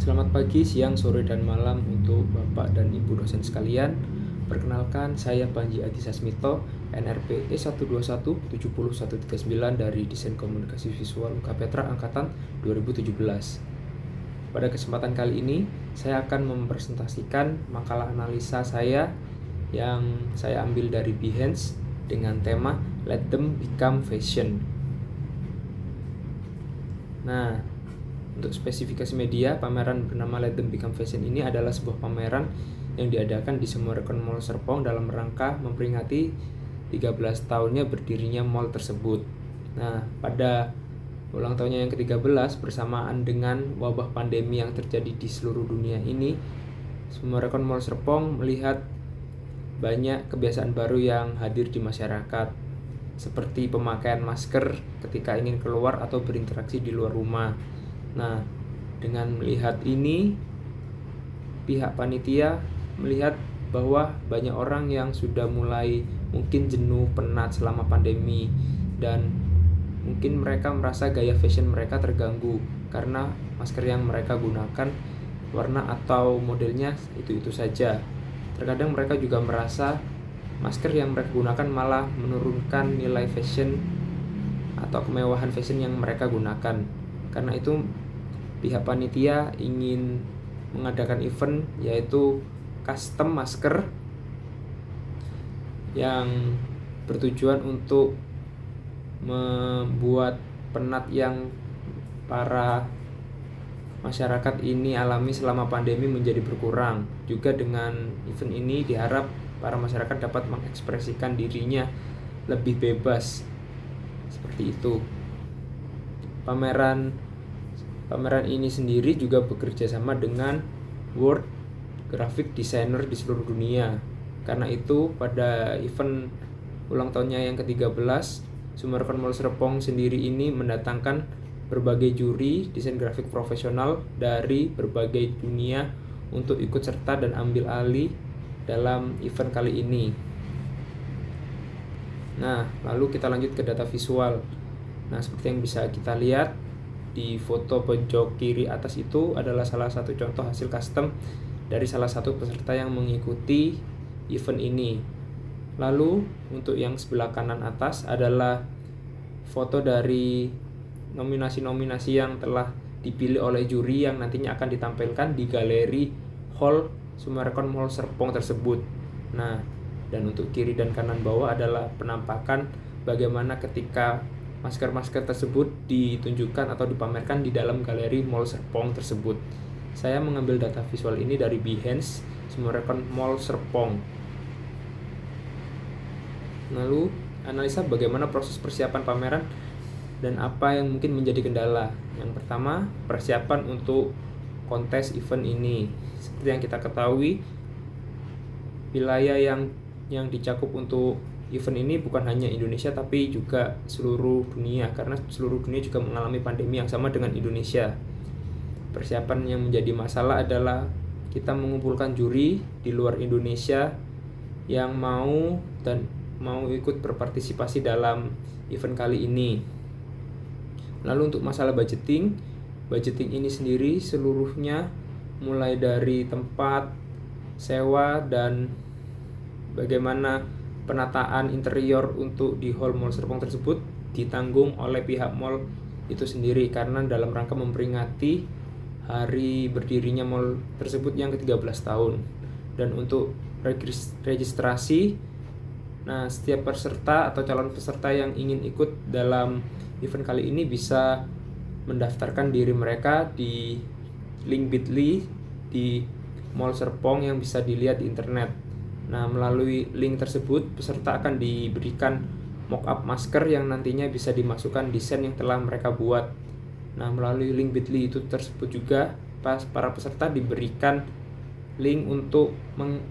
Selamat pagi, siang, sore, dan malam untuk Bapak dan Ibu dosen sekalian. Perkenalkan, saya Panji Adi Sasmito, NRP E121-70139 dari Desain Komunikasi Visual UKPetra Angkatan 2017. Pada kesempatan kali ini, saya akan mempresentasikan makalah analisa saya yang saya ambil dari Behance dengan tema Let Them Become Fashion. Nah, untuk spesifikasi media, pameran bernama Let Them Become Fashion ini adalah sebuah pameran yang diadakan di Summarecon Mall Serpong dalam rangka memperingati 13 tahunnya berdirinya mall tersebut. Nah, pada ulang tahunnya yang ke-13 bersamaan dengan wabah pandemi yang terjadi di seluruh dunia ini, Summarecon Mall Serpong melihat banyak kebiasaan baru yang hadir di masyarakat, seperti pemakaian masker ketika ingin keluar atau berinteraksi di luar rumah. Nah, dengan melihat ini, pihak panitia melihat bahwa banyak orang yang sudah mulai mungkin jenuh, penat selama pandemi, dan mungkin mereka merasa gaya fashion mereka terganggu karena masker yang mereka gunakan warna atau modelnya itu-itu saja. Terkadang mereka juga merasa masker yang mereka gunakan malah menurunkan nilai fashion atau kemewahan fashion yang mereka gunakan. Karena itu pihak panitia ingin mengadakan event yaitu custom masker yang bertujuan untuk membuat penat yang para masyarakat ini alami selama pandemi menjadi berkurang. Juga dengan event ini diharap para masyarakat dapat mengekspresikan dirinya lebih bebas. Seperti itu. Pameran ini sendiri juga bekerja sama dengan World Graphic Designer di seluruh dunia. Karena itu pada event ulang tahunnya yang ke-13, Summarecon Mall Serpong sendiri ini mendatangkan berbagai juri desain grafik profesional dari berbagai dunia untuk ikut serta dan ambil alih dalam event kali ini. Nah, lalu kita lanjut ke data visual. Nah, seperti yang bisa kita lihat di foto pojok kiri atas itu adalah salah satu contoh hasil custom dari salah satu peserta yang mengikuti event ini. Lalu untuk yang sebelah kanan atas adalah foto dari nominasi-nominasi yang telah dipilih oleh juri yang nantinya akan ditampilkan di galeri hall Summarecon Mall Serpong tersebut. Nah, dan untuk kiri dan kanan bawah adalah penampakan bagaimana ketika masker-masker tersebut ditunjukkan atau dipamerkan di dalam galeri Mall Serpong tersebut. Saya mengambil data visual ini dari Behance Summarecon Mall Serpong. Lalu analisa bagaimana proses persiapan pameran dan apa yang mungkin menjadi kendala. Yang pertama, persiapan untuk kontes event ini. Seperti yang kita ketahui, wilayah yang dicakup untuk event ini bukan hanya Indonesia tapi juga seluruh dunia, karena seluruh dunia juga mengalami pandemi yang sama dengan Indonesia. Persiapan yang menjadi masalah adalah kita mengumpulkan juri di luar Indonesia yang mau ikut berpartisipasi dalam event kali ini. Lalu untuk masalah budgeting ini sendiri seluruhnya mulai dari tempat sewa dan bagaimana penataan interior untuk di hall Mall Serpong tersebut ditanggung oleh pihak mall itu sendiri, karena dalam rangka memperingati hari berdirinya mall tersebut yang ke-13 tahun. Dan untuk registrasi, nah setiap peserta atau calon peserta yang ingin ikut dalam event kali ini bisa mendaftarkan diri mereka di link bit.ly di Mall Serpong yang bisa dilihat di internet. Nah, melalui link tersebut peserta akan diberikan mock-up masker yang nantinya bisa dimasukkan desain yang telah mereka buat. Nah, melalui link bit.ly itu tersebut juga para peserta diberikan link untuk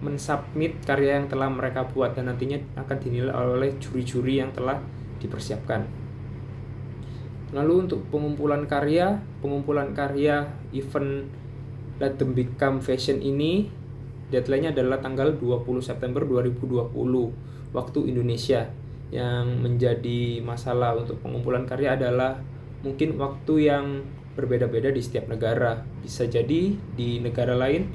mensubmit karya yang telah mereka buat dan nantinya akan dinilai oleh juri-juri yang telah dipersiapkan. Lalu untuk pengumpulan karya event Let Them Become Fashion ini deadline-nya adalah tanggal 20 September 2020 waktu Indonesia. Yang menjadi masalah untuk pengumpulan karya adalah mungkin waktu yang berbeda-beda di setiap negara. Bisa jadi di negara lain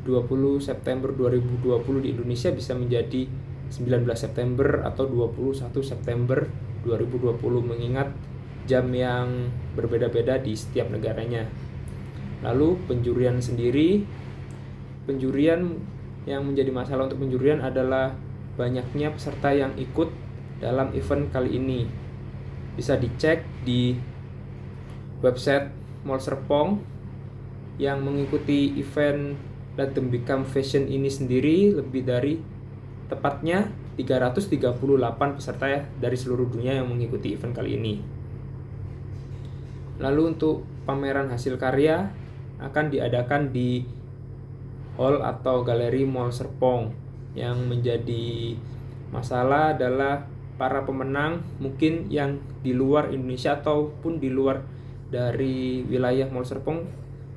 20 September 2020 di Indonesia bisa menjadi 19 September atau 21 September 2020, mengingat jam yang berbeda-beda di setiap negaranya. Lalu penjurian sendiri, penjurian yang menjadi masalah untuk penjurian adalah banyaknya peserta yang ikut dalam event kali ini. Bisa dicek di website Mall Serpong yang mengikuti event Let Them Become Fashion ini sendiri lebih dari tepatnya 338 peserta dari seluruh dunia yang mengikuti event kali ini. Lalu untuk pameran hasil karya akan diadakan di hall atau galeri Mall Serpong. Yang menjadi masalah adalah para pemenang mungkin yang di luar Indonesia ataupun di luar dari wilayah Mall Serpong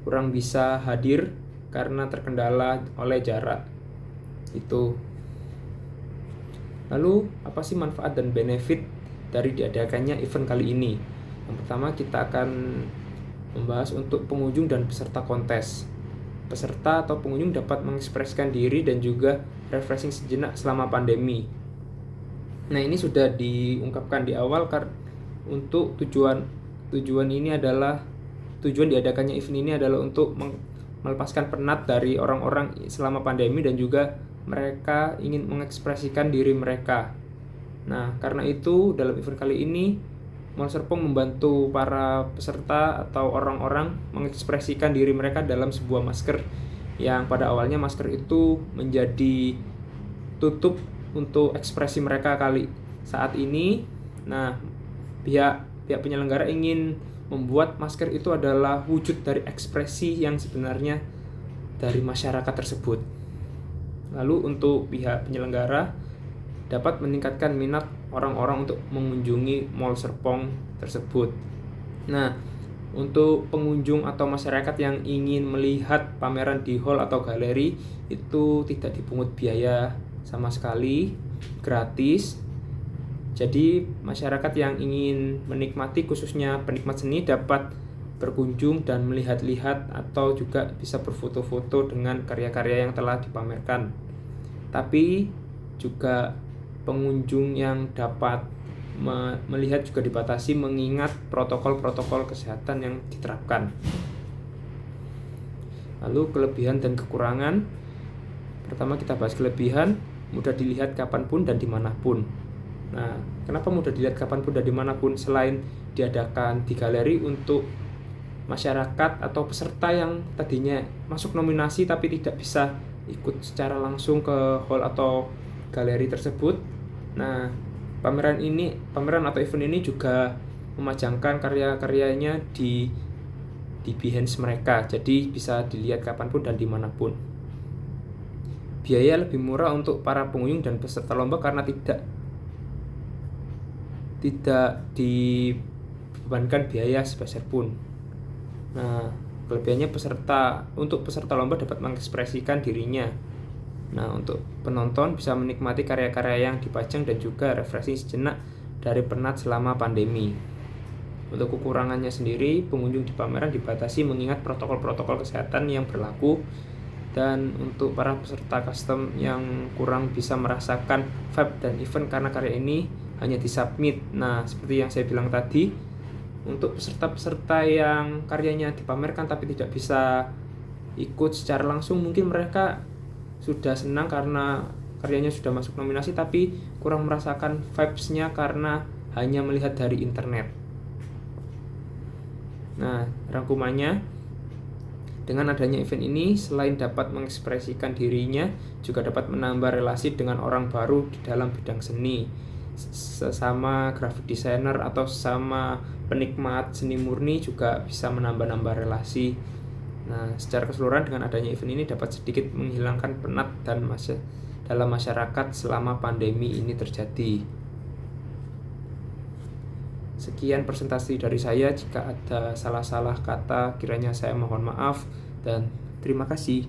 kurang bisa hadir karena terkendala oleh jarak. Itu. Lalu apa sih manfaat dan benefit dari diadakannya event kali ini? Yang pertama, kita akan membahas untuk pengunjung dan peserta kontes. Peserta atau pengunjung dapat mengekspresikan diri dan juga refreshing sejenak selama pandemi. Nah, ini sudah diungkapkan di awal untuk tujuan ini adalah tujuan diadakannya event ini adalah untuk melepaskan penat dari orang-orang selama pandemi dan juga mereka ingin mengekspresikan diri mereka. Nah, karena itu dalam event kali ini Mall Serpong membantu para peserta atau orang-orang mengekspresikan diri mereka dalam sebuah masker yang pada awalnya masker itu menjadi tutup untuk ekspresi mereka kali saat ini. Nah, pihak penyelenggara ingin membuat masker itu adalah wujud dari ekspresi yang sebenarnya dari masyarakat tersebut. Lalu untuk pihak penyelenggara dapat meningkatkan minat orang-orang untuk mengunjungi Mall Serpong tersebut. Nah, untuk pengunjung atau masyarakat yang ingin melihat pameran di hall atau galeri itu tidak dipungut biaya sama sekali, gratis. Jadi masyarakat yang ingin menikmati, khususnya penikmat seni, dapat berkunjung dan melihat-lihat atau juga bisa berfoto-foto dengan karya-karya yang telah dipamerkan. Tapi juga pengunjung yang dapat melihat juga dibatasi mengingat protokol-protokol kesehatan yang diterapkan. Lalu kelebihan dan kekurangan. Pertama kita bahas kelebihan, mudah dilihat kapanpun dan dimanapun. Nah, kenapa mudah dilihat kapanpun dan dimanapun? Selain diadakan di galeri untuk masyarakat atau peserta yang tadinya masuk nominasi tapi tidak bisa ikut secara langsung ke hall atau galeri tersebut. Nah, pameran atau event ini juga memajangkan karya-karyanya di Behance mereka, jadi bisa dilihat kapanpun dan dimanapun. Biaya lebih murah untuk para pengunjung dan peserta lomba karena tidak dibebankan biaya sebesar pun. Nah, kelebihannya untuk peserta lomba dapat mengekspresikan dirinya. Nah, untuk penonton bisa menikmati karya-karya yang dipajang dan juga refreshing sejenak dari penat selama pandemi. Untuk kekurangannya sendiri, pengunjung di pameran dibatasi mengingat protokol-protokol kesehatan yang berlaku, dan untuk para peserta custom yang kurang bisa merasakan vibe dan event karena karya ini hanya disubmit. Nah, seperti yang saya bilang tadi, untuk peserta-peserta yang karyanya dipamerkan tapi tidak bisa ikut secara langsung, mungkin mereka sudah senang karena karyanya sudah masuk nominasi tapi kurang merasakan vibes-nya karena hanya melihat dari internet. Nah, rangkumannya, dengan adanya event ini selain dapat mengekspresikan dirinya, juga dapat menambah relasi dengan orang baru di dalam bidang seni, sesama graphic designer atau sesama penikmat seni murni juga bisa menambah-nambah relasi. Nah, secara keseluruhan dengan adanya event ini dapat sedikit menghilangkan penat dan dalam masyarakat selama pandemi ini terjadi. Sekian presentasi dari saya. Jika ada salah-salah kata, kiranya saya mohon maaf dan terima kasih.